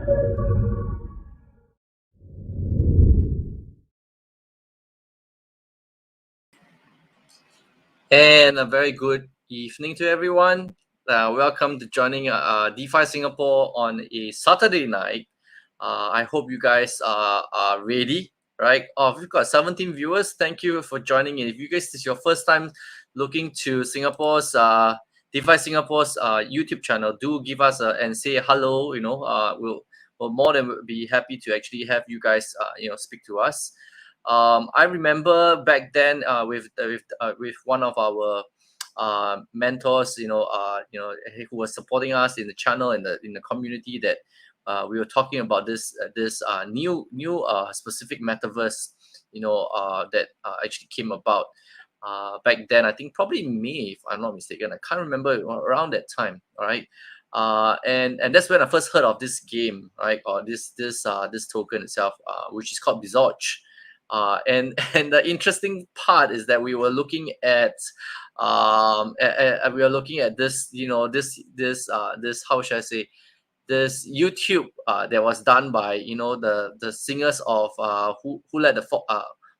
And a very good evening to everyone. Welcome to joining DeFi Singapore on a Saturday night. I hope you guys are ready, right? We've got 17 viewers. Thank you for joining in. If you guys, this is your first time looking to Singapore's DeFi Singapore's YouTube channel, do give us and say hello. We'll more than be happy to actually have you guys speak to us. I remember back then with one of our mentors, who was supporting us in the channel and in the community, that we were talking about this new specific metaverse, that actually came about back then. I think probably May, if I'm not mistaken. I can't remember, around that time. All right. And that's when I first heard of this game, right? Or this token itself, which is called Bezoge. And the interesting part is that we were looking at this, this, how should I say, this YouTube that was done by the singers of who let the fox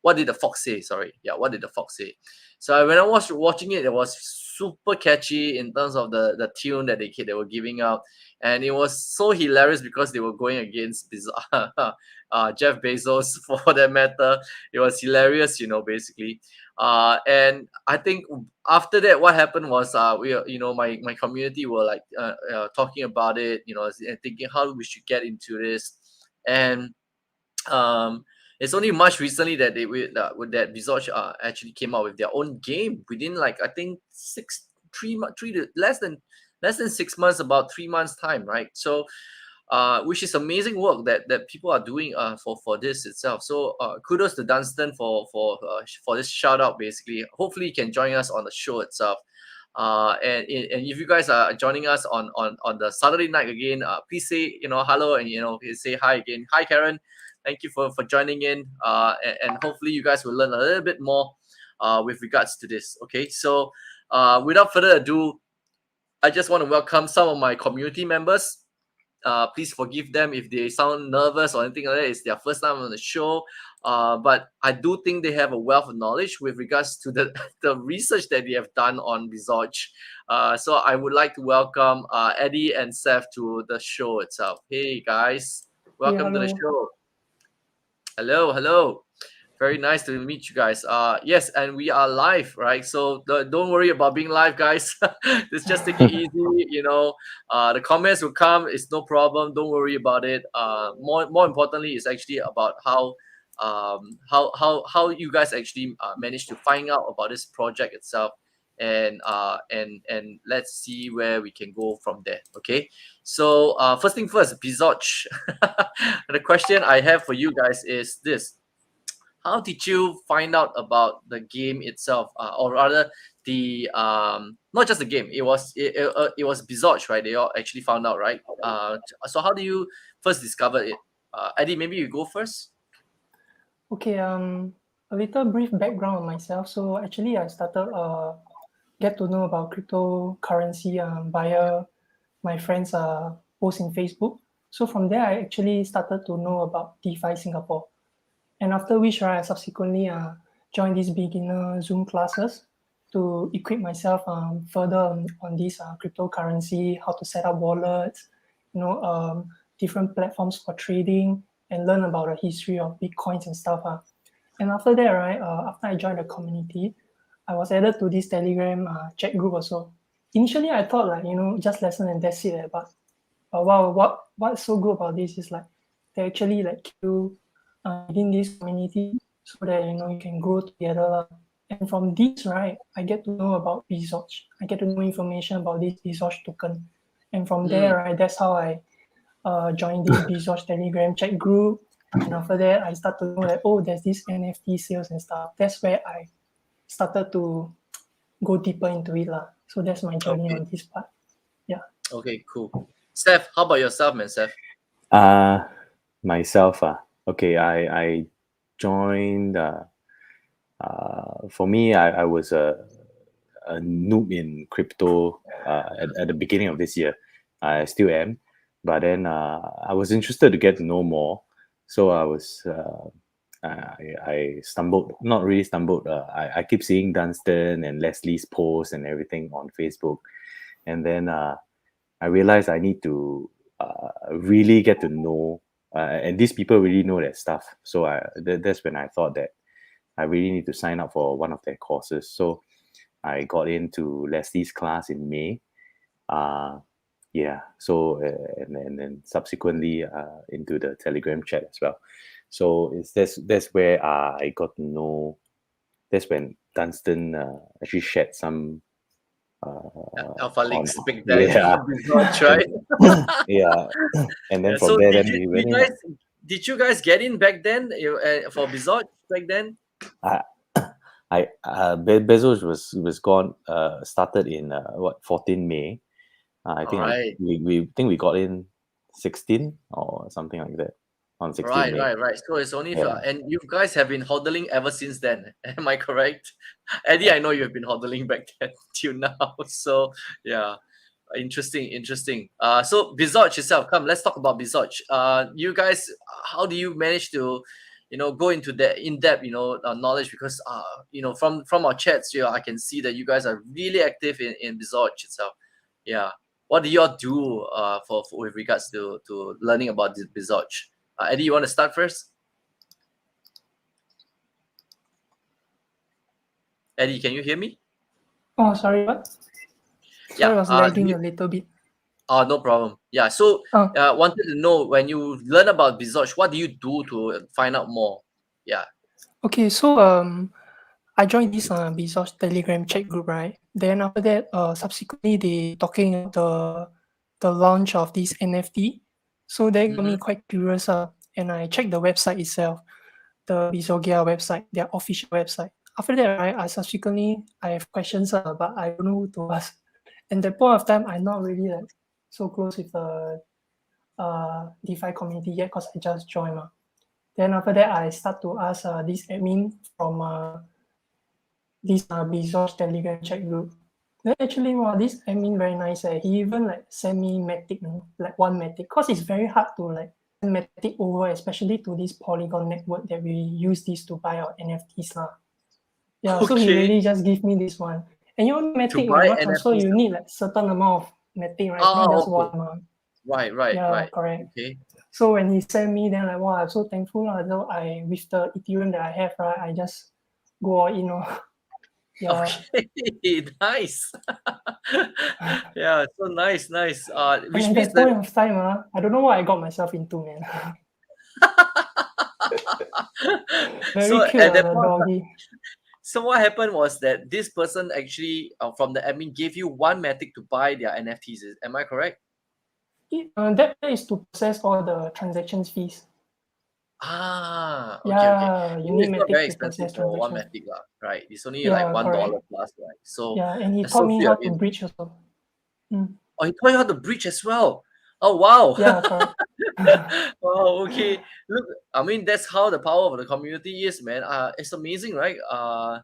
what did the fox say? Sorry, yeah, what did the fox say? So when I was watching it, it was super catchy in terms of the tune that they were giving out, and it was so hilarious because they were going against Jeff Bezos for that matter. It was hilarious, basically. And I think after that, what happened was my community were like talking about it, and thinking how we should get into this. And it's only much recently that that Bezoge actually came out with their own game within, like, I think less than 6 months, about 3 months time, right? So which is amazing work that people are doing for this itself. So kudos to Dunstan for this shout out. Basically, hopefully you can join us on the show itself. And if you guys are joining us on the Saturday night again, please say hello, and say hi again. Hi Karen, thank you for joining in. And hopefully you guys will learn a little bit more with regards to this. Okay, so without further ado, I just want to welcome some of my community members. Please forgive them if they sound nervous or anything like that. It's their first time on the show. But I do think they have a wealth of knowledge with regards to the research that they have done on Bezoge. So I would like to welcome Eddie and Seth to the show itself. Hey guys, welcome to the show. Hello. Very nice to meet you guys. Yes, and we are live, right? So don't worry about being live, guys. Just take it easy. The comments will come. It's no problem. Don't worry about it. More importantly, it's actually about how you guys actually managed to find out about this project itself, and let's see where we can go from there. Okay. So first thing first, Bezoge. The question I have for you guys is this. How did you find out about the game itself, or rather the not just the game? It was Bezoge, right? They all actually found out, right? So how do you first discover it? Eddie, maybe you go first. Okay. A little brief background on myself. So actually, I started get to know about cryptocurrency via my friends' posts in Facebook. So from there, I actually started to know about DeFi Singapore. And after which, I subsequently joined these beginner Zoom classes to equip myself further on this cryptocurrency, how to set up wallets, different platforms for trading, and learn about the history of Bitcoins and stuff. And after that, after I joined the community, I was added to this Telegram chat group also. Initially, I thought just lesson and that's it. But wow, what's so good about this is like they actually like you within this community so that you can grow together. And from this, I get to know about Bezoge. I get to know information about this Bezoge token, and from there, that's how I joined this Bezoge Telegram chat group. And after that, I start to know that there's this NFT sales and stuff. That's where I started to go deeper into it lah. So that's my journey on this part. Yeah. Okay, cool. Seth, how about yourself, man? Seth? Myself, okay, I joined. For me, I was a noob in crypto at the beginning of this year. I still am. but then I was interested to get to know more. So I stumbled, not really stumbled. I keep seeing Dunstan and Leslie's posts and everything on Facebook, and then I realized I need to really get to know, and these people really know their stuff. So that's when I thought that I really need to sign up for one of their courses. So I got into Leslie's class in May. Yeah. So and then subsequently into the Telegram chat as well. So that's where I got to know. That's when Dunstan actually shared some Alpha Leaks on back then. yeah Bezoge, right? yeah, and then Yeah, from so there then we went in. did you guys get in back then for Bezoge back then? Bezoge was gone. Started in 14 May. I think Alright. we think we got in 16 or something like that on 16 May. Right. So it's only Yeah. and you guys have been hodling ever since then. Am I correct? Eddie, I know you have been hodling back then till now. So yeah. Interesting. So Bezoge itself, come, let's talk about Bezoge. You guys, how do you manage to, go into the in-depth, knowledge? Because from our chats here, I can see that you guys are really active in Bezoge itself. Yeah. What do y'all do for with regards to learning about this Bezoge? Eddie, you want to start first? Eddie, can you hear me? Oh, sorry, what? Sorry, I was lagging a little bit. No problem. Yeah, so wanted to know, when you learn about Bezoge, what do you do to find out more? Yeah. Okay, so I joined this Bezoge Telegram chat group, right? Then after that, subsequently they talking about the launch of this NFT. So that got me quite curious, and I checked the website itself, the BEZOGIA website, their official website. After that, right, I have questions, but I don't know who to ask. And that point of time, I'm not really like so close with the DeFi community yet because I just joined. Then after that, I start to ask this admin from this Bezoge Telegram chat group. Then actually, wow, this admin very nice. He even like send me Matic, like one Matic, because it's very hard to like send Matic over, especially to this Polygon network that we use this to buy our NFTs lah. Yeah, so he really just give me this one. And you know, Matic, when you want transfer, you need like certain amount of Matic, right? Not just one. Right. Yeah, correct. Okay. So when he sent me, then like, wow, I'm so thankful. So with the Ethereum that I have, right, I just go all in. Yeah. Okay, nice. Yeah, so nice. Which and means at that point of time, I don't know what I got myself into, man. Very so cute, at that the point, doggy. so what happened was that this person actually from the admin gave you one Matic to buy their NFTs. Am I correct? That is to process all the transactions fees. Okay. Yeah, you need It's not Matic very to process expensive for one transactions. Matic, right? It's only like $1 plus, right? So yeah, and he taught me how to bridge also. Oh, he taught you how to bridge as well. Oh wow. Yeah, correct. Wow, okay. Look, I mean, that's how the power of the community is, man. It's amazing, right?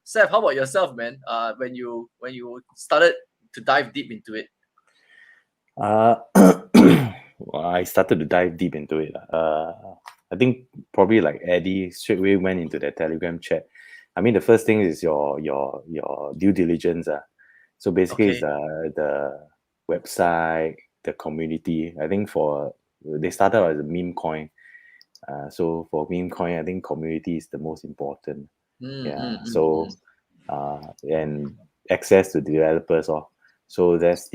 Seth, how about yourself, man? When you started to dive deep into it. Well, I started to dive deep into it. I think probably like Eddie straight away went into the Telegram chat. I mean, the first thing is your due diligence. So basically, it's the website, the community. I think they started out as a meme coin. So for meme coin, I think community is the most important. And access to developers. So that's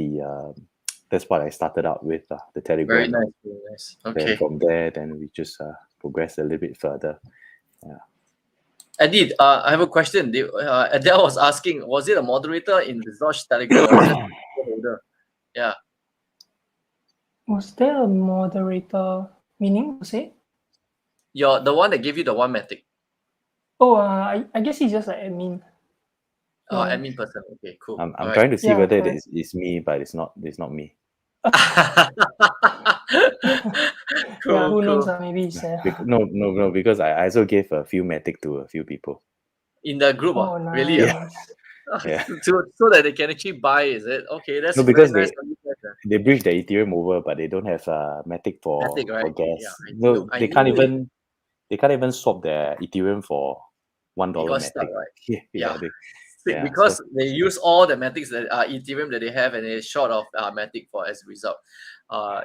what I started out with, the Telegram. Very nice. Okay. Then from there, then we just progressed a little bit further. Yeah. Eddie, I have a question. Adele was asking, was it a moderator in Bezoge Telegram or is it a holder? Yeah. Was there a moderator? Meaning to say? You're the one that gave you the one Matic. Oh, I guess he's just an admin. Admin person. Okay, cool. I'm trying to see whether it's me, but it's not me. Cool, who knows? Maybe it's no, because I also gave a few Matic to a few people in the group. Nice. Really? Yeah. So that they can actually buy, is it? Okay, that's because nice. they bridge the Ethereum over, but they don't have Matic for Matic, right? gas. Yeah, I No, knew, I they can't knew it. even swap their Ethereum for $1 It got stuck, Matic. right? Yeah, Yeah. yeah. Because So they use all the Matics that Ethereum that they have, and they're short of Matic for as a result.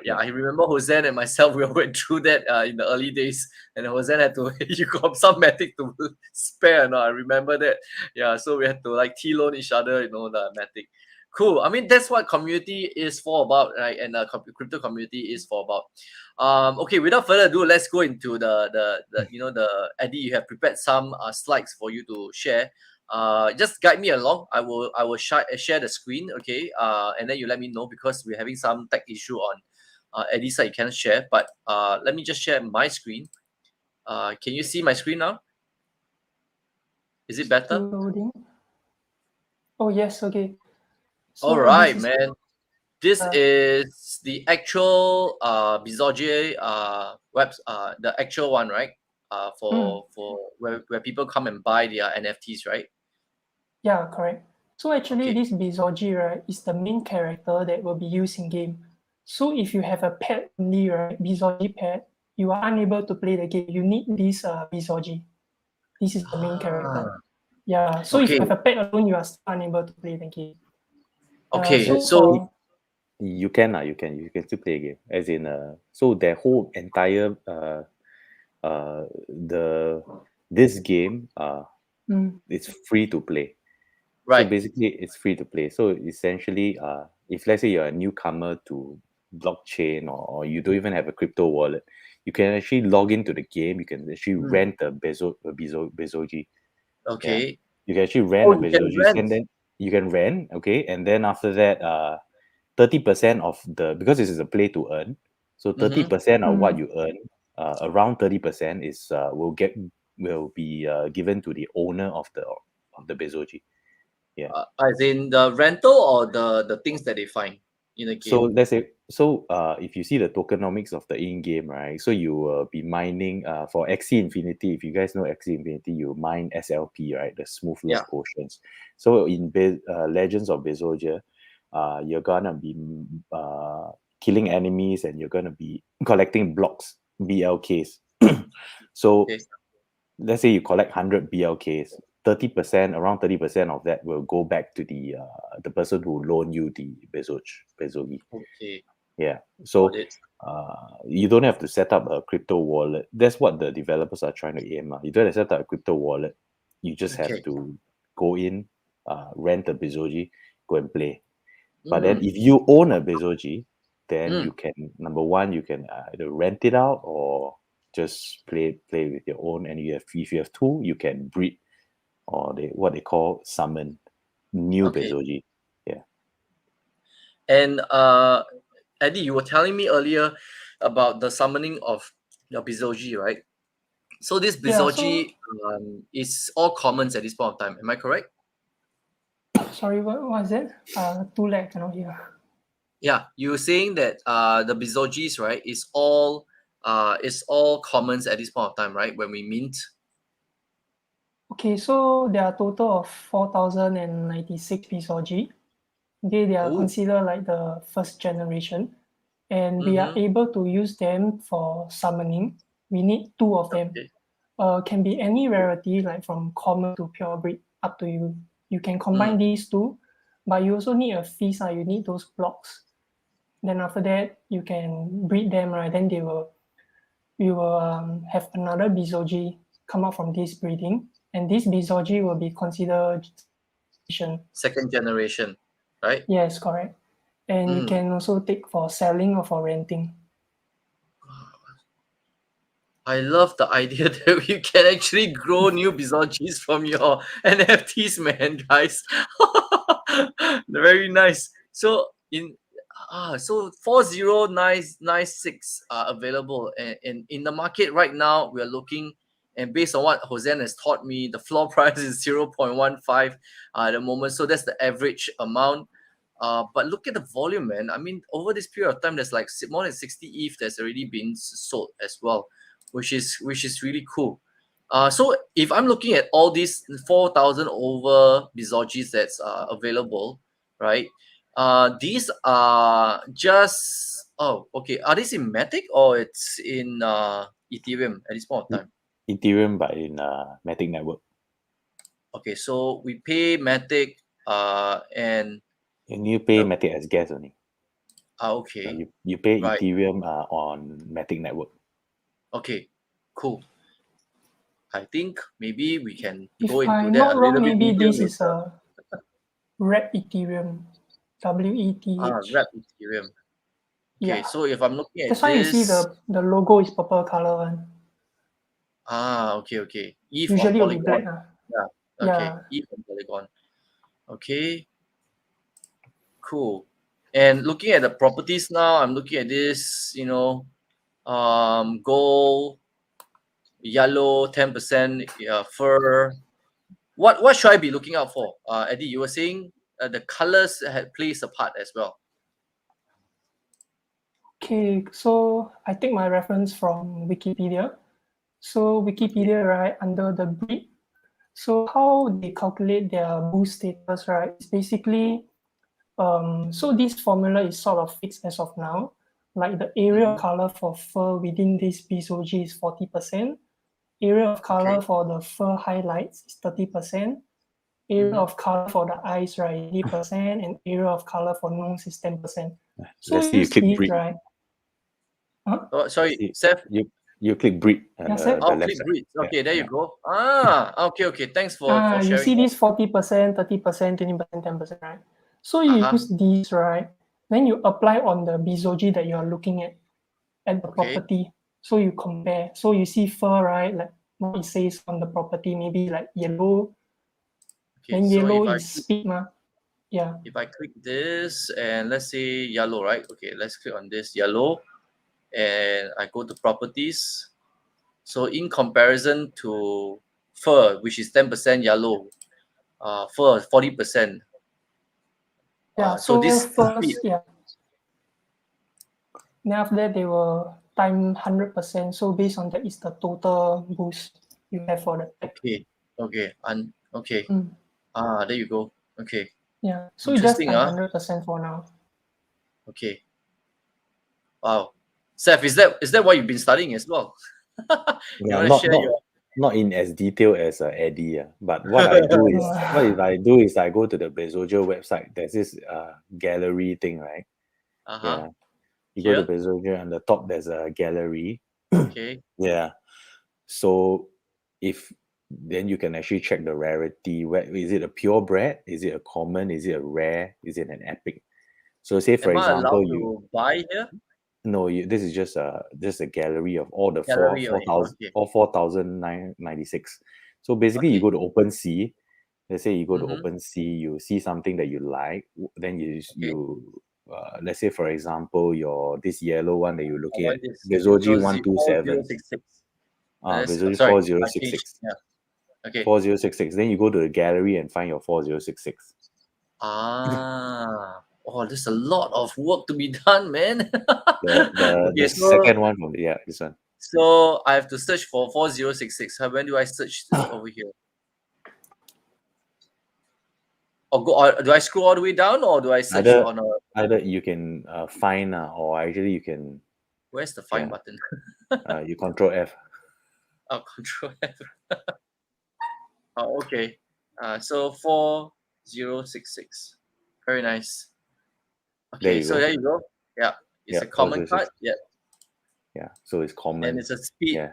Yeah, I remember Hosen and myself, we went through that in the early days, and Hosen had to you got some Matic to spare. No, I remember that. Yeah, so we had to like T-loan each other, the Matic. Cool. I mean, that's what community is for about, right? And the crypto community is for about. Okay, without further ado, let's go into the Eddie. You have prepared some slides for you to share. Just guide me along. I will share the screen, okay? And then you let me know, because we're having some tech issue on Eddie's side. You cannot share, but let me just share my screen. Can you see my screen now? Is it better? Still loading. Oh yes, okay. All So right, this is man. This is the actual Bezoge the actual one, right? For where people come and buy their NFTs, right? yeah, correct. So actually, Okay. this Bezoge, right, is the main character that will be used in game. So if you have a pet only, right, Bezoge pet, you are unable to play the game. You need this Bezoge. This is the main character. Yeah. So if Okay. you have a pet alone, you are still unable to play the game. Okay. So So for you can still play a game. As in so their whole entire this game it's free to play. So right. basically it's free to play. So essentially if let's say you're a newcomer to blockchain, or you don't even have a crypto wallet, you can actually log into the game. You can actually rent a Bezogi. Okay. You can actually rent Oh, a you can Bezogi, rent. and then you can rent, okay, and then after that 30% of the, because this is a play to earn, so 30% of what you earn, around 30% is will be given to the owner of the Bezogi. Yeah. As in the rental or the things that they find in the So game. let's say, if you see the tokenomics of the in-game, right? So you will be mining for Axie Infinity. If you guys know Axie Infinity, you mine SLP, right? The smoothness Yeah. potions. So in Legends of Bezogia, you're gonna be killing enemies, and you're gonna be collecting blocks, BLKs. So Okay. let's say you collect 100 BLKs, 30%, around 30% of that will go back to the person who loaned you the Bezogi. Okay. Yeah. Got So it. you don't have to set up a crypto wallet. That's what the developers are trying to aim at. You don't have to set up a crypto wallet. You just have Okay. to go in, rent a Bezogi, go and play. But then if you own a Bezogi, then you can, number one, you can either rent it out or just play with your own. And if you have two, you can breed, or what they call summon new Okay. Bezogi. Yeah. And Eddie, you were telling me earlier about the summoning of your Bezogi, right? So this yeah, so Bezogi is all commons at this point of time. Am I correct? sorry, what was it? Too lag, cannot hear. Yeah, you were saying that the Bezogis, right, is all commons at this point of time, right? When we mint. Okay, so there are a total of 4,096 Bezogi. Okay, they are Oh. considered like the first generation, and we are Mm-hmm. able to use them for summoning. We need two of them. Okay. Can be any rarity, like from common to pure breed, up to you. You can combine these two, but you also need a feast. You need those blocks. Then after that, you can breed them, right? Then we will have another Bezogi come out from this breeding, and this Bezogi will be considered Second generation, right? yes, correct. And you can also take for selling or for renting. I love the idea that you can actually grow new Bezogis from your NFTs, man, guys. Very nice. So so 40996 are available, and in the market right now we are looking, and based on what Hosen has taught me, the floor price is 0.15 at the moment. So that's the average amount. But look at the volume, man. I mean, over this period of time, there's like more than 60 ETH that's already been sold as well, which is really cool. So if I'm looking at all these 4,000 over Bezogis that's available, right? These are just okay. Are these in Matic or it's in Ethereum at this point of time? Ethereum, but in Matic network. Okay, so we pay Matic and you pay Matic as gas only. okay. You pay Right. Ethereum on Matic network. Okay, cool. I think maybe we can If go into I'm that not a wrong, little bit maybe detail this is later. a wrap Ethereum, WETH. Wrap Ethereum. Okay, Yeah, so if I'm looking at that's why you see this, the logo is purple color one. okay. ETH on Usually it will be black. Polygon. Yeah. Okay. Yeah. ETH on Polygon. Okay. Cool. And looking at the properties now, I'm looking at this, gold, yellow, 10% fur. What should I be looking out for? Eddie, you were saying the colors plays a part as well. Okay, so I take my reference from Wikipedia. So Wikipedia, right, under the breed. So how they calculate their boost status, right, is basically, so this formula is sort of fixed as of now. Like the area of color for fur within this Bezoge is 40%. Area of color Okay. for the fur highlights is 30%. Area of color for the eyes, right, 80%, and area of color for nose is 10%. So Let's see, you use click these, breed. right? Huh? Oh, sorry, See, Seth. you click breed Yeah, Seth? the left Click side. breeds. Okay, Yeah, there you yeah. go. Okay. Thanks for You sharing see that. this 40%, 30%, 20%, 10%, right? So you Uh-huh. use these, right? Then you apply on the Bezoge that you are looking at the Okay. property. So you compare. So you see fur, right? Like what it says on the property, maybe like yellow. Okay, Then so yellow is speed, ma. Yeah. if I click this and let's say yellow, right? Okay, let's click on this yellow and I go to properties. So in comparison to fur, which is 10% yellow, fur 40%. Yeah. So So this speed, first, yeah. Then after that, they will time 100%. So based on that is the total boost you have for the tech. okay, okay. Mm. There you go. Okay, Yeah. So you just interesting. time 100% for now. Okay. Wow, Seth, is that what you've been studying as well? You Yeah, want to share your? not in as detail as Eddie, but what I do is I go to the Bezoge website. There's this gallery thing, right? Yeah, you go to Here? Bezoge, and the top there's a gallery. Okay. Yeah, so if then you can actually check the rarity. Where is it a purebred? Is it a common? Is it a rare? Is it an epic? So say for Am I example allowed to buy here? no, this is just a gallery of all the Gallery only. 4,000 Okay. all 4,996. So basically, you Okay. go to OpenSea. Let's say you go to Mhm. OpenSea, you see something that you like, then Okay. you let's say for example this yellow one that you're I looking at, want this. Bezogi So 127, 4066. Bezogi Sorry, I 4066, changed. Yeah. Okay. 4066. Then you go to the gallery and find your 4066. Oh, there's a lot of work to be done, man. The Okay, second one from this one. so I have to search for 4066. When do I search over here? Or do I scroll all the way down, or do I search on a? Either you can find or actually you can Where's the find button? you control F. Control F. Okay. So 4066. Very nice. Okay, so there you go. Yeah, it's a common card. Yeah, Yeah, so it's common. and it's a speed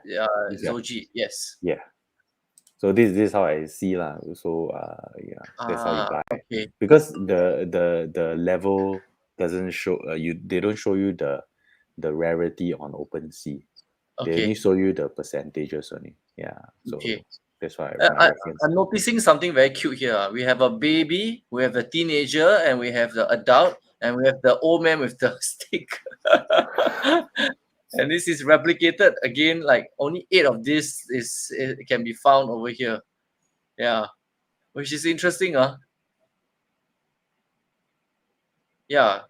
Zoji. Yes. Yeah. So this is how I see lah. So that's how you buy. Okay. Because the level doesn't show they don't show you the rarity on OpenSea. They Okay. only show you the percentages only. Yeah. So Okay. that's why I reference. I'm noticing something very cute here. We have a baby, we have a teenager, and we have the adult, and we have the old man with the stick. And this is replicated again. Like only 8 of this can be found over here. Yeah, which is interesting, Yeah.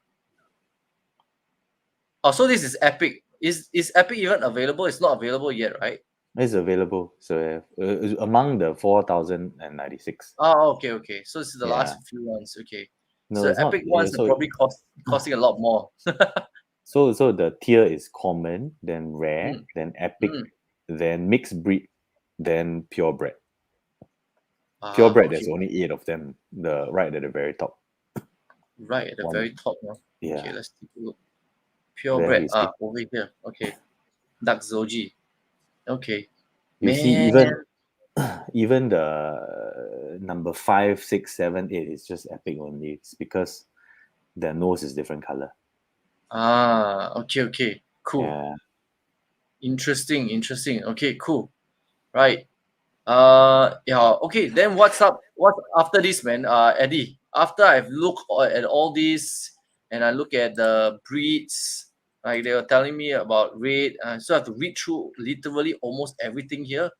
Oh, so this is Epic. Is Epic even available? It's not available yet, right? It's available. So among the 4,096. Oh, okay. So this is the last few ones. Okay. No, So it's not. epic ones are probably costing a lot more. So the tier is common, then rare, Mm, then epic, mm. then mixed breed, then purebred. Purebred, there's Okay. only 8 of them. The right at the very top. Right at the One. very top now. Yeah. Okay, let's take a look. There Purebred. you see. Over here. Okay. Bezoge. Okay. You see, Man. even the number 5, 6, 7, 8 is just epic only. It's because their nose is different color. Okay. Cool. Yeah. Interesting. Okay, cool. Right. Yeah, okay. Then what's up? What after this, man? Eddie, after I've looked at all these and I look at the breeds, like they were telling me about rate, so I have to read through literally almost everything here.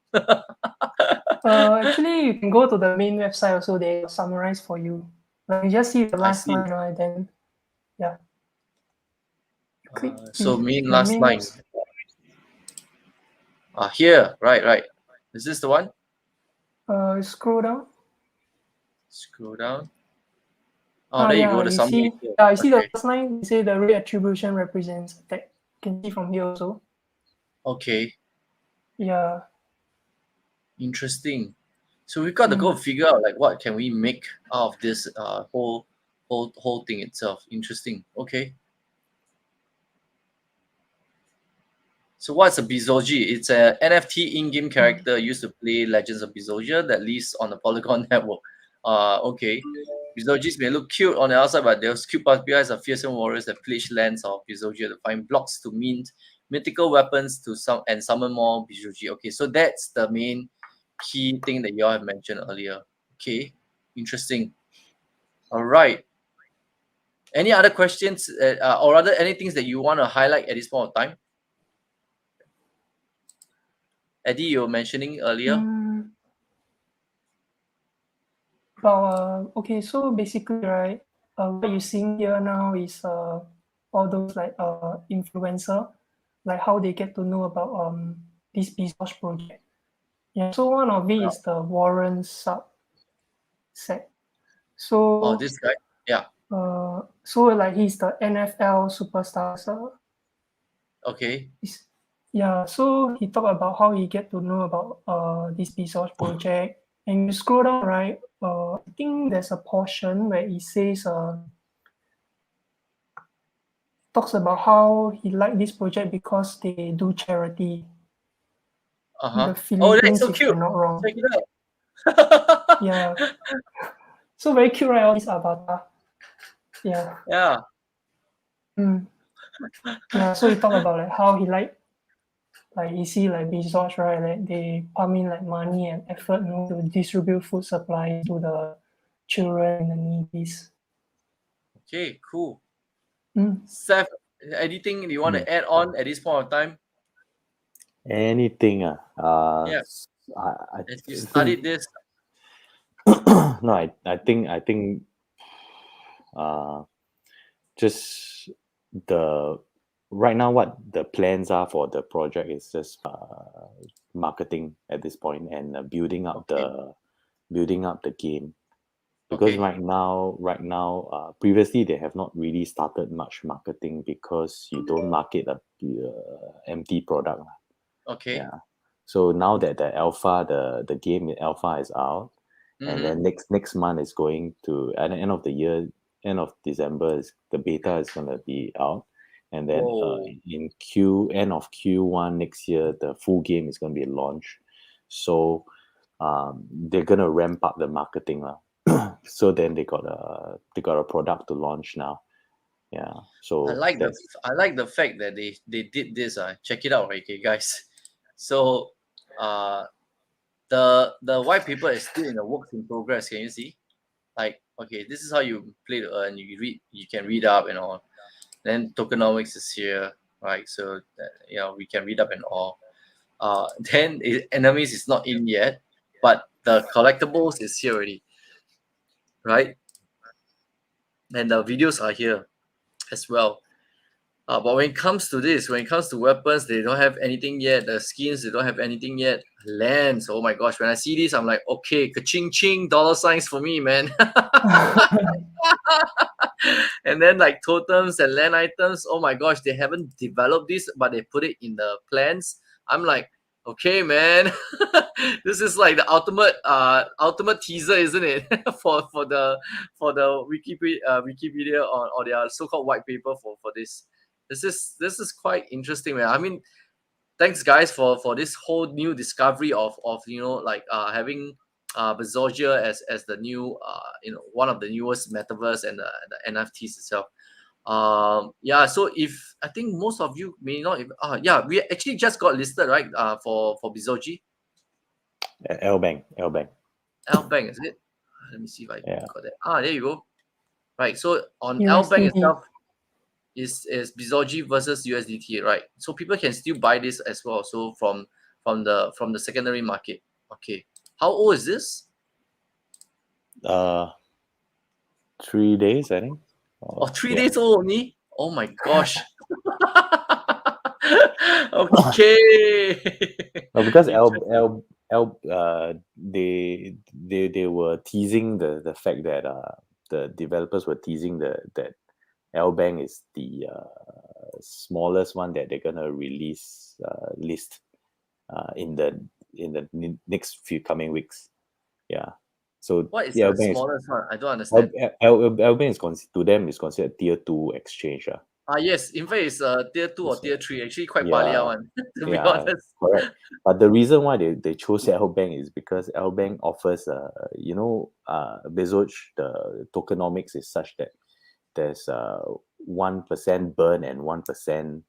Actually, you can go to the main website also. They summarize for you. Like you just see the I last see. line, right? Then, yeah. Click So main the last main line. website. Here, right. Is this the one? Scroll down. Scroll down. Oh, there you go. The you summary. see. Here. Yeah, you see the Okay. last line. You say the rate attribution represents attack. You can see from here also. Okay. Yeah. Interesting. So we've got to go figure out like what can we make out of this whole thing itself. Interesting. Okay. So what's a Bezoge? It's a NFT in-game character used to play Legends of Bezogia that lives on the Polygon network. Okay. Bezoges may look cute on the outside, but those cute puppies are fearsome warriors that pillage lands of Bezogia to find blocks to mint mythical weapons to summon more Bezogi. Okay, so that's the main key thing that you all have mentioned earlier. Okay, interesting. All right. Any other questions, or rather, any things that you want to highlight at this point of time? Eddie, you were mentioning earlier. Okay, so basically, right, what you're seeing here now is all those like influencer, like how they get to know about this Bezoge project. Yeah, so one of it is the Warren subset. So Oh, this guy. Yeah. so like he's the NFL superstar. So Okay. yeah, so he talked about how he get to know about this Bezoge project. And you scroll down, right? I think there's a portion where it says talks about how he liked this project because they do charity in the Oh, that's Philippines, so if cute. I'm not wrong. Check it out. Yeah. So very cute, right? All this avatar. Yeah. Yeah. Yeah. So he talked about like how he like you see like Bezoge, right? Like they pump in like money and effort, to distribute food supplies to the children and the needies. Okay, cool. Seth, anything you want to add on at this point of time? Anything? Yeah. I As you studied this. No, I think just the right now what the plans are for the project is just marketing at this point and building up the game, because right now previously they have not really started much marketing because you don't market a empty product. Okay. Yeah. So now that the game alpha is out, and then next month is going to, at the end of the year, end of December, the beta is going to be out, and then in end of Q1 next year the full game is going to be launched. So they're going to ramp up the marketing. So then they got a product to launch now. Yeah. So I like the fact that they did this. Check it out, okay, guys. So the white paper is still in a work in progress. Can you see? Like, okay, this is how you play to earn. You can read up and all. Then tokenomics is here, right? So that, we can read up and all. Then enemies is not in yet, but the collectibles is here already, right? And the videos are here as well. But when it comes to this, when it comes to weapons, they don't have anything yet. The skins, they don't have anything yet. Lands, oh my gosh, when I see this, I'm like, okay, ka-ching ching, dollar signs for me, man. And then like totems and land items, oh my gosh, they haven't developed this, but they put it in the plans. I'm like, okay, man, this is like the ultimate teaser, isn't it? for the Wikipedia or their so-called white paper for this. This is quite interesting, man. I mean, thanks guys for this whole new discovery of like having Bezogia as the new one of the newest metaverse and the NFTs itself. Yeah, so if I think most of you may not even, yeah, we actually just got listed, right, for Bezogi. L-Bank. L-Bank, is it? Let me see if I got that. There you go. Right, so on USDT. L-Bank itself is Bezogi versus USDT, right? So people can still buy this as well. So from the secondary market. Okay, how old is this? 3 days, I think. Oh, 3 days old only. Oh my gosh. Okay. Because they were teasing the fact that the developers were teasing that L-Bank is the smallest one that they're gonna release list in the next few coming weeks. Yeah. So what is the L-Bank smallest one? I don't understand. L-Bank is to them is considered tier 2 exchange. Yes, in fact it's tier 2 or tier 3, actually quite Yeah. balia one, to be honest. Correct. But the reason why they chose L-Bank is because L-Bank offers Bezoge, the tokenomics is such that there's 1% burn and 1%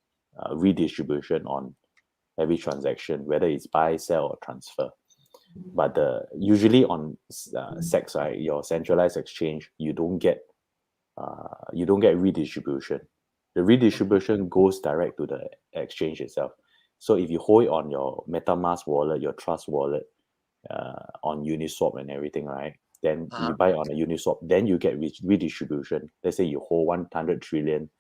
redistribution on every transaction, whether it's buy, sell, or transfer. But usually on SEX, right, your centralized exchange, you don't get redistribution. The redistribution goes direct to the exchange itself. So if you hold it on your MetaMask wallet, your Trust wallet, on Uniswap and everything, right? Then you buy on a Uniswap, then you get redistribution. Let's say you hold 100 trillion,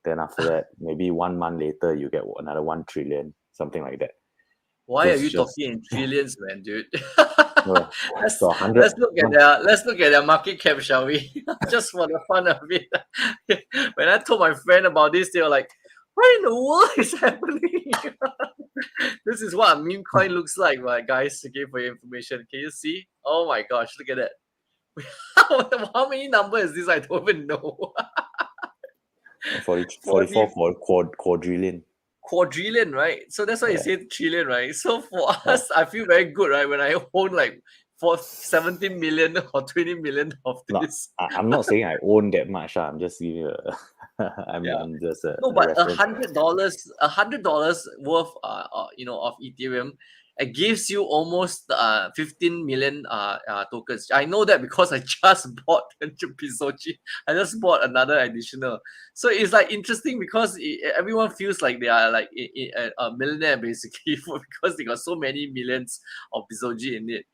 then after that, maybe 1 month later, you get another 1 trillion, something like that. Why are you talking in trillions, man, dude? Let's So look at their market cap, shall we? Just for the fun of it. When I told my friend about this, they were like, "What in the world is happening?" This is what a meme coin looks like, right, guys? Okay, for your information, can you see? Oh my gosh, look at that! How many numbers is this? I don't even know. 44 quadrillion. Quadrillion, right? So that's why you say trillion, right? So for us, I feel very good, right? When I own like for 17 million or 20 million of this. No, I'm not saying I own that much. I'm just giving you I'm just no, but $100 worth of Ethereum, it gives you almost 15 million tokens. I know that because I just bought Bezogi. I just bought another additional. So it's like interesting because everyone feels like they are like a millionaire basically because they got so many millions of Bezogi in it.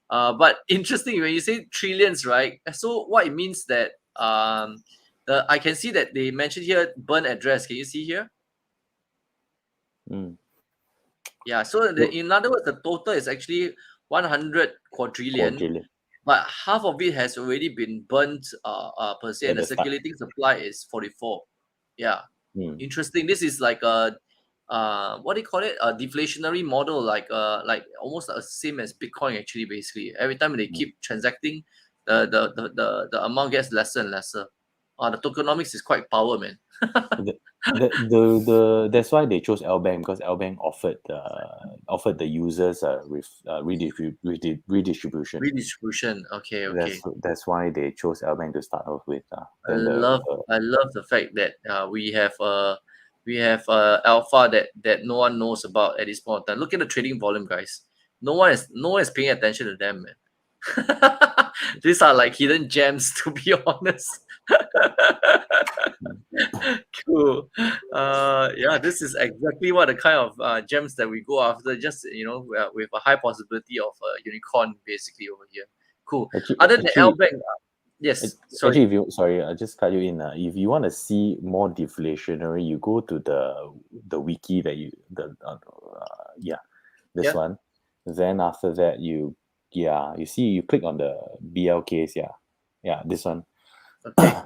But interesting when you say trillions, right? So what it means that I can see that they mentioned here burn address. Can you see here? Yeah, so in other words, the total is actually 100 quadrillion, but half of it has already been burnt per se, and the circulating supply is 44. Yeah, interesting. This is like a what do you call it? A deflationary model, like almost the same as Bitcoin actually. Basically, every time they keep transacting, the amount gets lesser and lesser. The tokenomics is quite power, man. That's why they chose L-Bank, because L-Bank offered the users redistribution. Okay. That's why they chose L-Bank to start off with. I love the fact that we have alpha that no one knows about at this point in time. Look at the trading volume, guys. No one is paying attention to them, man. These are like hidden gems, to be honest. Cool. Yeah, this is exactly what the kind of gems that we go after. Just with a high possibility of a unicorn basically over here. Cool. Other than L-Bank, Yes. Sorry. Actually, if you sorry, I just cut you in. If you want to see more deflationary, you go to the wiki that you this Yeah. one. Then after that, you see you click on the BL case. This one. Okay.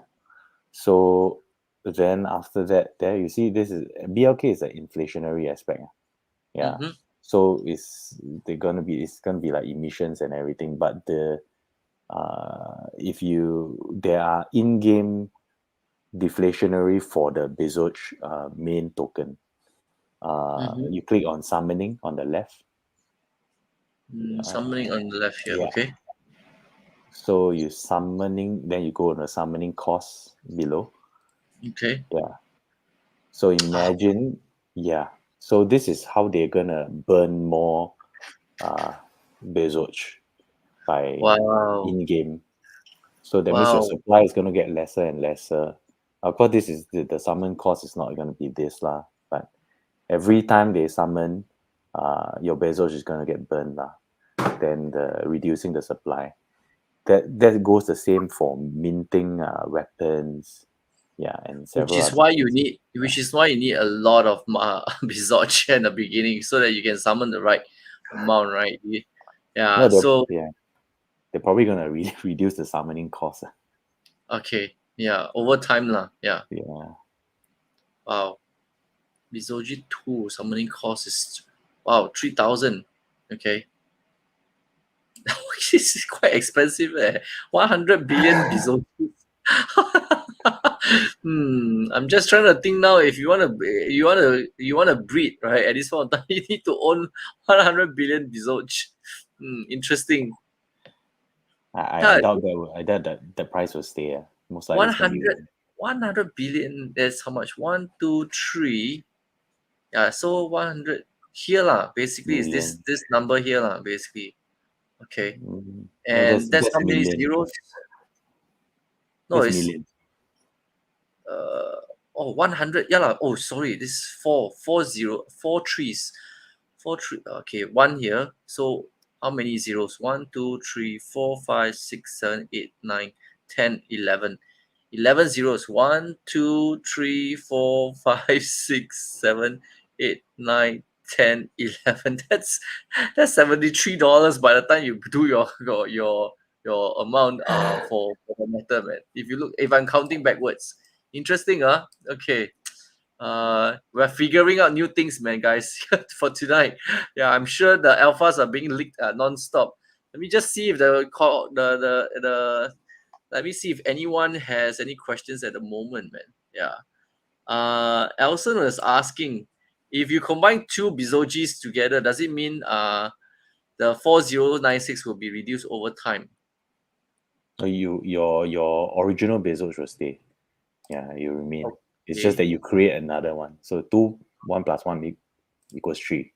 So then after that, there you see this is BLK is the inflationary aspect. Yeah. Mhm. So it's gonna be like emissions and everything, but there are in-game deflationary for the Bezoge main token. Mhm. You click on summoning on the left. Summoning on the left here. Yeah. Okay. So you summoning, then you go on the summoning cost below. Okay. Yeah. So imagine, So this is how they're gonna burn more Bezoge by Wow. in-game. So that means your Wow. supply is gonna get lesser and lesser. Of course, this is the summon cost is not gonna be this lah, but every time they summon, your Bezoge is gonna get burned lah. Then reducing the supply. That goes the same for minting weapons. Yeah, and several Which is other why you need a lot of Bezoge in the beginning so that you can summon the right amount, right? Yeah. No, So they're probably gonna reduce the summoning cost. okay. Yeah. Over time lah. Yeah. Yeah. Wow. Bezoge 2 summoning cost is 3,000. Okay. This is quite expensive. 100 billion Bezoge. I'm just trying to think now. If you wanna breed, right? At this point of time, you need to own 100 billion Bezoge. Interesting. I doubt that the price will stay. Most likely it's gonna be 100 billion. That's how much? 1, 2, 3. Yeah. So 100 here lah. Basically, is million. this number here lah. Basically. Okay. No, And that's how many million. zeros? No, That's it's million. 100. Yeah lah. Oh, sorry. This is 4 trees. 4 3. Okay, 1 here. So how many zeros? 1, 2, 3, 4, 5, 6, 7, 8, 9, 10, 11. 11 zeros. 1, 2, 3, 4, 5, 6, 7, 8, 9, 10, 11. That's $73 by the time you do your amount for the meta, man. If I'm counting backwards. Interesting, huh? Okay. We're figuring out new things, man, guys, for tonight. Yeah, I'm sure the alphas are being leaked non-stop. Let me just see if let me see if anyone has any questions at the moment, man. Yeah. Elson was asking, if you combine two Bezogis together, does it mean the 4096 will be reduced over time? Your original Bezoge will stay. Yeah, you remain. Okay. It's just that you create another one. So 1 + 1 equals 3.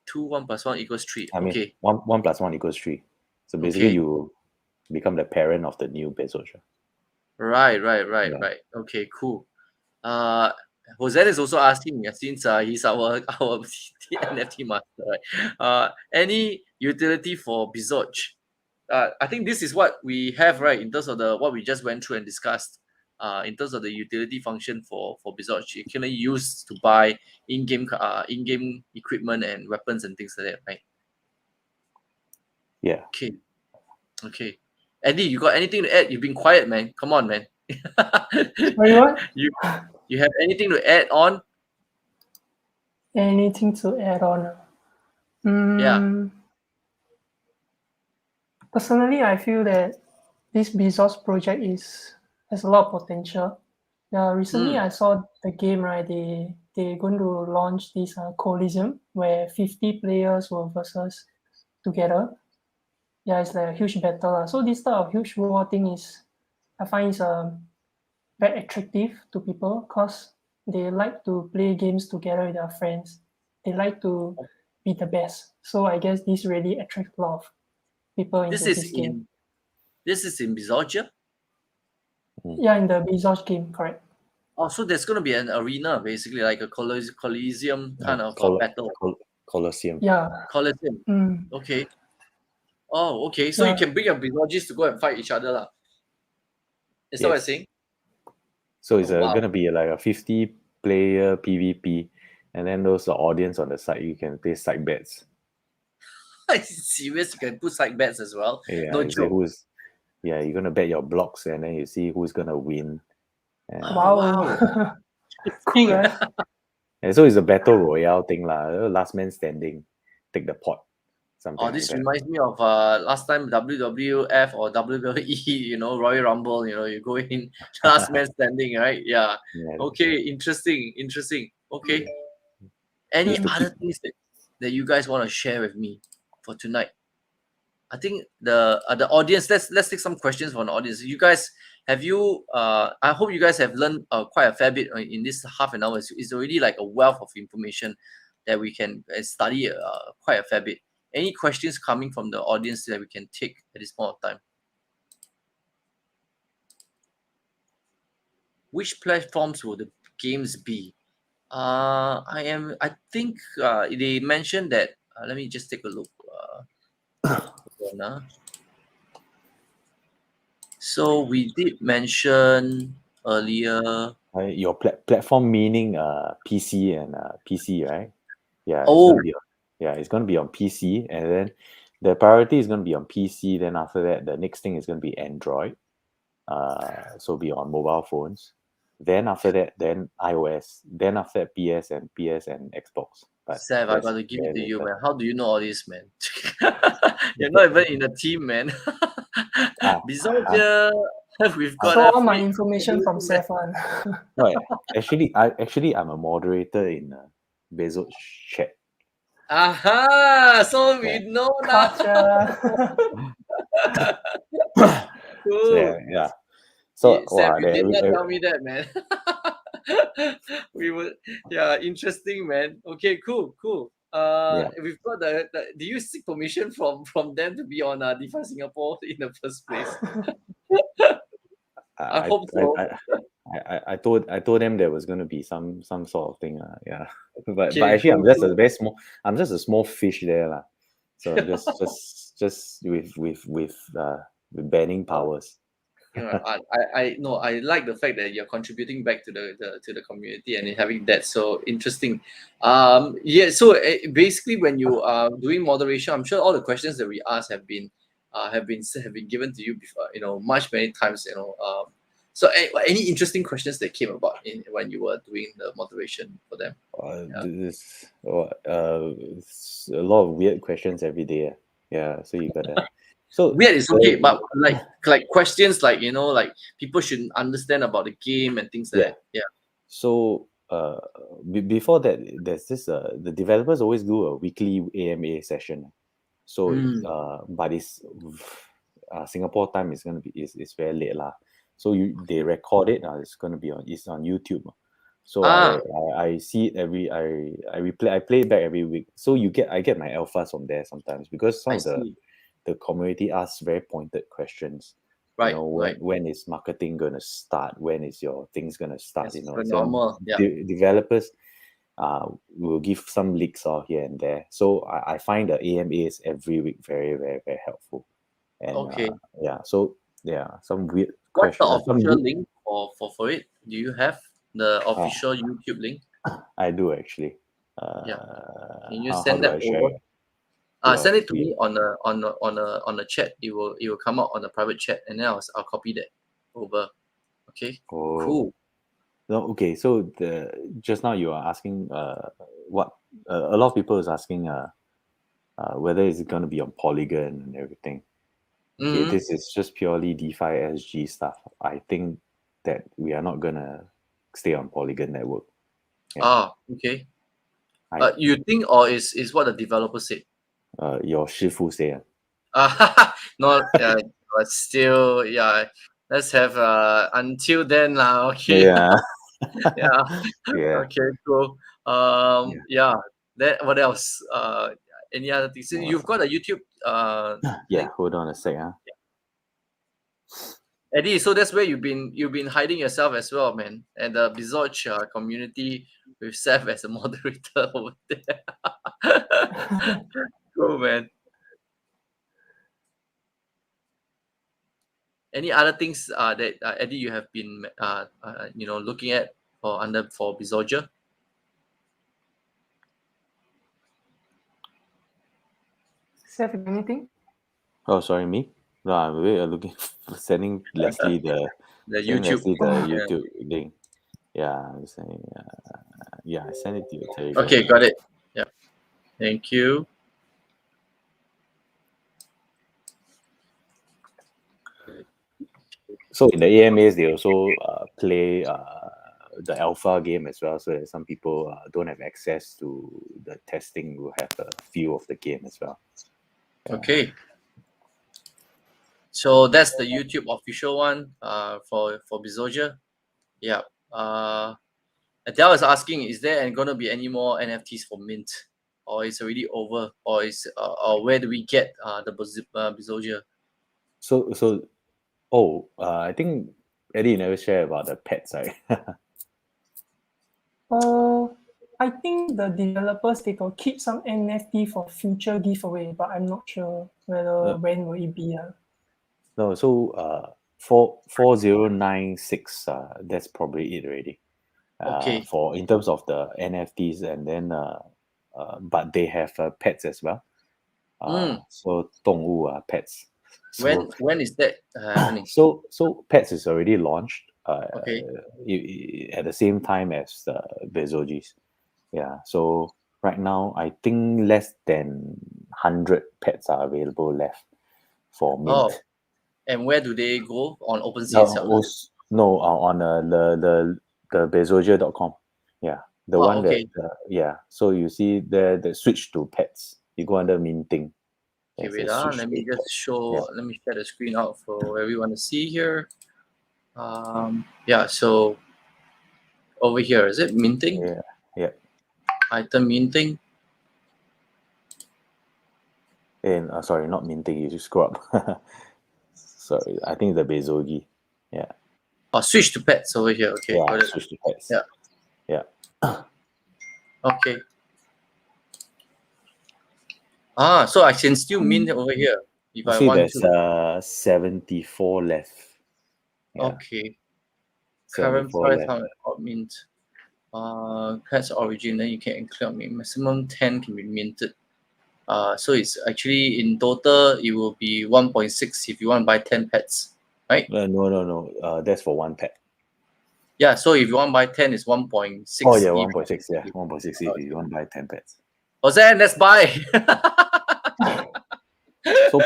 2 1 + 1 = 3. I mean, Okay. 1 + 1 = 3. So basically, Okay. you become the parent of the new Bezoge. Right. Yeah. Okay, cool. Jose is also asking, since he's our NFT master, right? Any utility for Bezoge? I think this is what we have, right, in terms of what we just went through and discussed. In terms of the utility function for Bezoge, it can be used to buy in-game equipment and weapons and things like that, right? Yeah. Okay. Eddie, you got anything to add? You've been quiet, man. Come on, man. Sorry, what? You have anything to add on? Anything to add on? Yeah. Personally, I feel that this Bezos project has a lot of potential. Recently I saw the game, right? They're going to launch this Coliseum where 50 players will versus together. Yeah, it's like a huge battle. So this type of huge war thing I find is very attractive to people because they like to play games together with their friends. They like to be the best. So I guess this really attracts a lot of people into this game. This is in BEZOGIA? Yeah, in the Bezoge game, correct. Oh, so there's going to be an arena, basically, like a Coliseum kind of battle. Colosseum. Yeah. Coliseum. Okay. Oh, okay. So you can bring your Bezogis to go and fight each other. Is that what you're Yes. saying? So it's Oh, wow. gonna be like a 50-player PvP, and then those the audience on the side, you can play side bets. Serious? You can put side bets as well. Yeah, No you see joke. you're gonna bet your blocks, and then you see who's gonna win. And, Oh, Wow. wow. Cool, eh? and so it's a battle royale thing lah. Last man standing, take the pot. Something Oh, like this that. reminds me of last time WWF or WWE, Royal Rumble, you go in last man standing, right? Yeah. Yeah. Okay, interesting. Okay. Any Just to other keep things that you guys want to share with me for tonight? I think the audience, let's take some questions from the audience. You guys, I hope you guys have learned quite a fair bit in this half an hour. It's already like a wealth of information that we can study quite a fair bit. Any questions coming from the audience that we can take at this point of time? Which platforms will the games be? I think they mentioned that. Let me just take a look. So we did mention earlier. your platform meaning PC and PC, right? Yeah, Oh, it's gonna be on PC, and then the priority is gonna be on PC. Then after that, the next thing is gonna be Android. So be on mobile phones. Then after that, then iOS. Then after that, PS and Xbox. But Seth, I that's got to give it very to you, later. man. How do you know all this, man? You're not even in a team, man. BEZOGIA, we've got So a all my free- information from Seth one. No, actually, I'm a moderator in Bezoge chat. Aha! So we Yeah. know now. Gotcha. Cool. Yeah. So Seth, you there did not we- tell me that, man. We would, yeah, interesting, man. Okay, cool. Yeah. We've got do you seek permission from them to be on DeFi Singapore in the first place? I hope so. I told them there was going to be some sort of thing. Yeah. But Okay, actually, cool, I'm just cool. a very small. I'm just a small fish there, lah. So I'm just with banning powers. I no, I like the fact that you're contributing back to the community and having that so interesting. Yeah. So basically, when you are doing moderation, I'm sure all the questions that we ask have been given to you before. Many times. So any interesting questions that came about when you were doing the moderation for them? It's a lot of weird questions every day. Yeah. So you gotta. So Weird is okay, but like questions like like people should understand about the game and things like that. Yeah. So before that, there's this the developers always do a weekly AMA session. So but it's Singapore time is gonna be is very late lah. So they record it. It's gonna be on YouTube. So I see it I play it back every week. So I get my alphas from there sometimes because some I of see. the community asks very pointed questions. Right. When is marketing gonna start? When is your things gonna start? That's So normal. Yeah. developers will give some leaks or here and there. So I find the AMAs every week very, very, very helpful. And Okay. so some weird What's the questions. official link for it? Do you have the official YouTube link? I do actually. Can you how send do that I share over? it? Send it to me on a chat. It will come out on a private chat, and then I'll copy that over. Okay. Oh. Cool. No, okay. So just now you are asking what a lot of people is asking whether it's going to be on Polygon and everything. Okay, this is just purely DeFi SG stuff. I think that we are not gonna stay on Polygon network. Okay. You think, or is what the developer said? Your Shifu say. Not but still, yeah. Let's have until then now. Okay. Yeah. Yeah. Yeah. Okay. Cool. Yeah. That. What else? Any other things? So you've got a YouTube. Yeah. Link. Hold on a sec. Eddie, so that's where you've been hiding yourself as well, man. And the Bezoge community with Seth as a moderator over there. Cool, man. Any other things that Eddie you have been looking at for BEZOGIA? Seth, anything? Oh, sorry, me? No, I'm looking sending Leslie the YouTube. YouTube link. Yeah, I'm saying, yeah, I sent it to your Telegram. Okay, got it. Yeah, thank you. So in the AMAs, they also play the alpha game as well, so that some people don't have access to the testing will have a feel of the game as well. Yeah. Okay. So that's the YouTube official one for BEZOGIA. Yeah. Adele is asking, is there going to be any more NFTs for mint, or it's already over, or or where do we get the BEZOGIA? I think Eddie never shared about the pets, right? I think the developers, they will keep some NFT for future giveaway, but I'm not sure whether when will it be. No, so 4096, that's probably it already. Okay. For in terms of the NFTs, and then but they have pets as well. So 动物 pets. So, when is that happening? so pets is already launched. Okay. At the same time as the Bezogis. Yeah. So right now, I think less than 100 pets are available left for mint. Oh, and where do they go on OpenSea itself? On the bezogia.com. Yeah. The one okay. that yeah. So you see there the switch to pets. You go under minting. Okay, There's wait. a switch Let to me just pets. show. Yeah. Let me share the screen out for everyone to see here. Yeah. So over here, is it minting? Yeah. Yeah. Item minting. And sorry, not minting. You just scroll up. Sorry, I think the Bezogi. Yeah. Oh, switch to pets over here. Okay, Yeah. got it. Switch to pets. Yeah. Yeah. Okay. So I can still mint over here if I See, want there's to. 74 left. Yeah. Okay. Current 74 price left. how mint. Pets origin. Then you can include maximum 10 can be minted. So it's actually in total it will be 1.6 if you want to buy 10 pets, right? No. That's for one pet. Yeah. So if you want to buy 10, it's 1.6. Oh yeah, 1.6. Yeah, 1.6 if you want to buy 10 pets. Jose, let's buy. So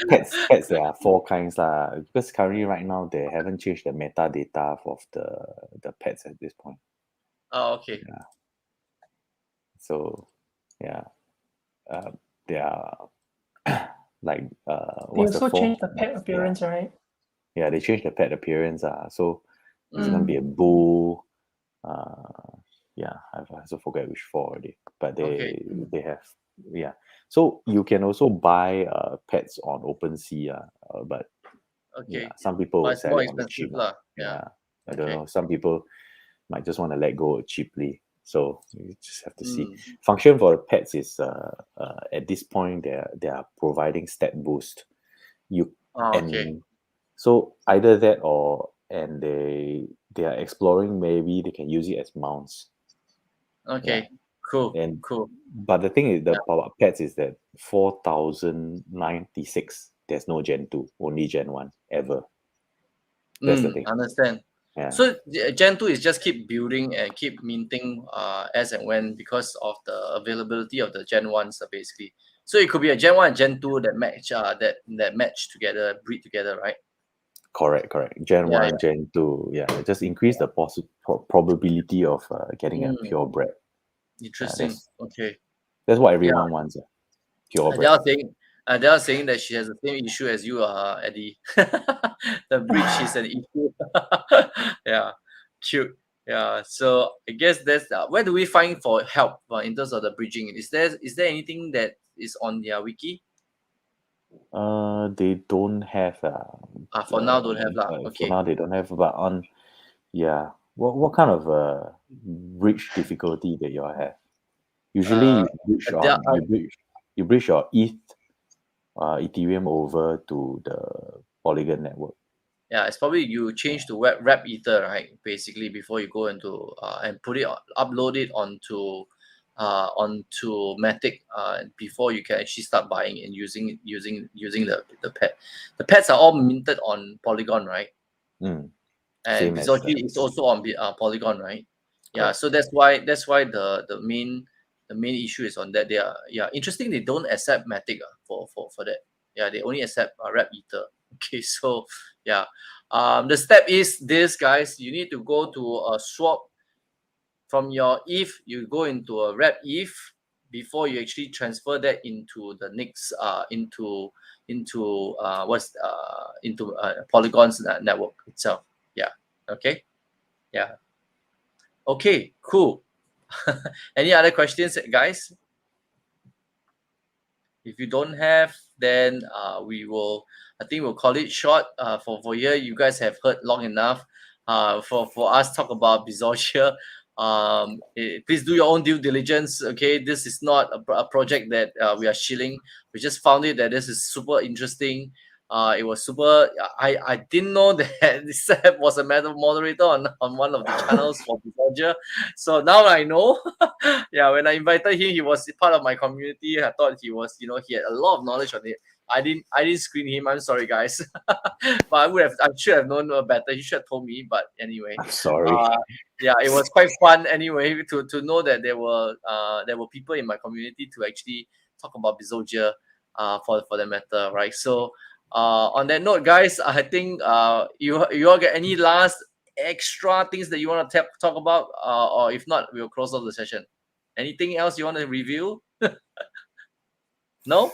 pets, there are 4 kinds because currently right now they haven't changed the metadata of the pets at this point. Oh, okay. Yeah. So yeah, they are like They also changed the pet appearance, right? Yeah, they changed the pet appearance. So it's gonna be a bull. Yeah, I also forget which 4 already, but they have So you can also buy pets on OpenSea, but some people will sell it on the cheap. Yeah, I don't know. Some people might just want to let go cheaply. So you just have to see. Function for the pets is at this point they are providing stat boost. So either that and they are exploring, maybe they can use it as mounts. Okay, cool. But the thing is, the about pets is that 4096. There's no Gen 2, only Gen 1 ever. That's the thing. Understand. Yeah. So Gen 2 is just keep building and keep minting as and when because of the availability of the Gen 1s basically. So it could be a Gen 1 and Gen 2 that match that match together, breed together, right? Correct. Gen 1, Gen 2. Yeah, just increase the probability of getting a purebred. Interesting. Okay. That's what everyone wants. Purebred. They are saying that she has the same issue as you, Eddie. The breach is an issue. Yeah, cute. Yeah, so I guess that's where do we find for help in terms of the bridging? Is there anything that is on their wiki? They don't have. For now, don't have okay. For now, they don't have. But what kind of bridge difficulty that you all have? Usually, you bridge your Ethereum over to the Polygon network. Yeah, it's probably you change to wrap ether, right? Basically, before you go into and put it upload it onto Matic before you can actually start buying and using the pet. The pets are all minted on Polygon, right? Mm. And Same as Bezoge is also on Polygon, right? Yeah, correct. so that's why the main issue is on that. They are interesting. They don't accept Matic for that. Yeah, they only accept wrap ether. Okay, so yeah, the step is this, guys. You need to go to a swap from your ETH. You go into a wrap ETH before you actually transfer that into the next into Polygon's network itself. Yeah. Okay. Yeah. Okay. Cool. Any other questions, guys? If you don't have, then we will. I think we'll call it short. For here, you guys have heard long enough. For us talk about Bezogia. Please do your own due diligence. Okay, this is not a project that we are shilling. We just found it that this is super interesting. It was super. I didn't know that Seth was a moderator on one of the channels for Bezogia. So now I know. Yeah, when I invited him, he was part of my community. I thought he was, he had a lot of knowledge on it. I didn't screen him. I'm sorry, guys. But I should have known better. He should have told me. But anyway, I'm sorry. yeah, it was quite fun anyway to know that there were people in my community to actually talk about Bezogia for the matter, right? So on that note, guys, I think you all get any last extra things that you want to talk about, or if not, we'll close off the session. Anything else you want to review? No?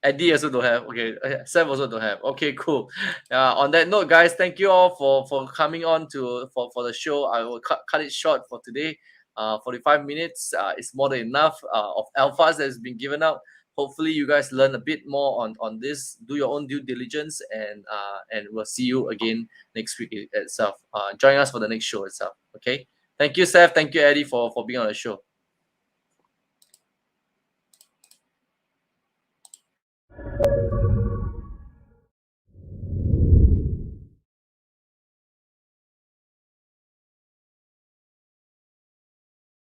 Eddie also don't have. Okay, Seth also don't have. Okay, cool. On that note, guys, thank you all for coming on for the show. I will cut it short for today. 45 minutes is more than enough of alphas that has been given out. Hopefully, you guys learn a bit more on this. Do your own due diligence, and we'll see you again next week itself. Join us for the next show itself. Okay. Thank you, Seth. Thank you, Eddie, for being on the show.